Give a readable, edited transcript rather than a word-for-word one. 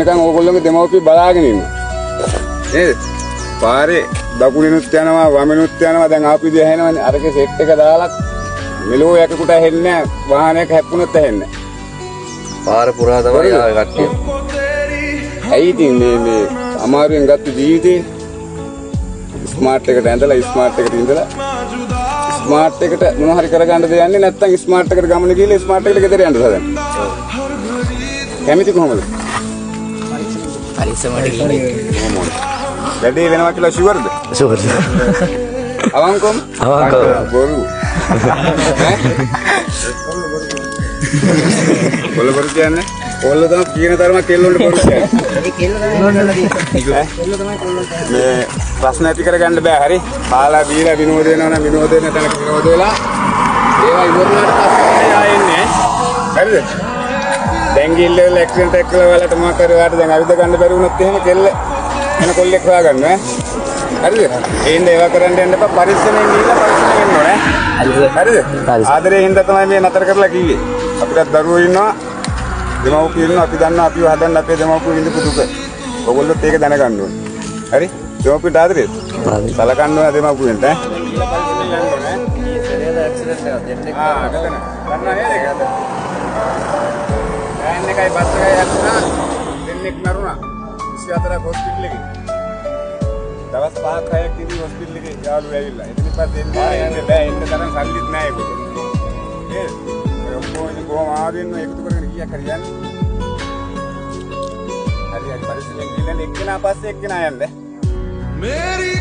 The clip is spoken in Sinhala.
නිකන් ඕගොල්ලෝගේ දෙමව්පිය බලාගෙන ඉන්නවා. නේද? පාරේ දකුණිනුත් යනවා වමෙනුත් යනවා දැන් ආපු විදිය ඇහෙනවනේ. අරගේ සෙට් එක දාලා මෙලෝ යකෙකුට ඇහෙන්නේ නැහැ. වාහනයක හැප්පුණොත් ඇහෙන්නේ නැහැ. පාර පුරා තමයි ආවේ කට්ටිය. ඇයි ඉතින් මේ අමාරුවෙන් ගත්ත ජීවිතේ ස්මාර්ට් එකට ඇඳලා ස්මාර්ට් එකට ඉඳලා ස්මාර්ට් එකට මොනවා හරි කරගන්න දෙන්නේ නැත්නම් ස්මාර්ට් එකට ගමන ගිහලා ස්මාර්ට් එකට ගෙදර යන්න හදන්නේ. කැමති කොහමද? පරිස්සමට ගිහින් කොහොමද? වැඩේ වෙනවා කියලා ෂුවර්ද? ෂුවර්ද? අවංකවම? අවංකව. බොරු. කොල්ල බොරු කියන්නේ? කොල්ල තමයි කියන තරම කෙල්ලොන්ට බොරු කියන්නේ. ඒ කෙල්ල තමයි කෙල්ල තමයි කොල්ලන්ට. මේ ප්‍රශ්න ඇති කරගන්න බෑ හරි. කාලා බීලා විනෝද වෙනවා නම් විනෝද වෙන තැනක විනෝද වෙලා ඒවා ඉවරනාට පස්සේ ආයෙන්නේ. හරිද? දැන් ගිල්ලෙල් ඇක්සිඩන්ට් එකක් කළා වලට මොකක් හරි වාට දැන් අවිද ගන්න බැරි වුණොත් එහෙම කෙල්ල එන කොල්ලෙක් හොයාගන්න ඈ. හරිද? ඒින්ද ඒවා කරන්න යන්න එපා පරිස්සමෙන් ගිහලා පරිස්සමෙන් ඉන්න ඕනේ. හරිද? ආදරේ හින්දා තමයි මේ නතර කරලා කිව්වේ. අපිටත් දරුවෝ ඉන්නවා. දෙමව්පියෝ ඉන්නවා. අපි දන්නවා අපිව හදන්න අපේ දෙමව්පියෝ විඳපු දුක. ඔයගොල්ලොත් ඒක දැනගන්න ඕනේ. හරි? දෙමව්පියට ආදරේද? සලකන්න ඕනේ දෙමව්පියන්ට ඈ. ගෑන් එකයි බස් එකයි යතුනා දෙන්නෙක් මරුණා 24ක් හොස්පිටල් එකේ. දවස් 5ක් 6ක් ඉඳි හොස්පිටල් එකේ යාළුවෝ ඇවිල්ලා. ඉතින් ඉතින් දෙන්නේ යන්න බෑ ඉන්න තරම් සල්ලිත් නැහැ ඒගොල්ලෝ. නේද? ඔය ඔක්කොම ඉතින් කොහොම ආවෙන්න එකතු කරගෙන කීයක් හරි යන්නේ. හරි හරි පරිස්සමෙන් ගිහින් එක්කෙනා පස්සේ එක්කෙනා යන්න. मेरी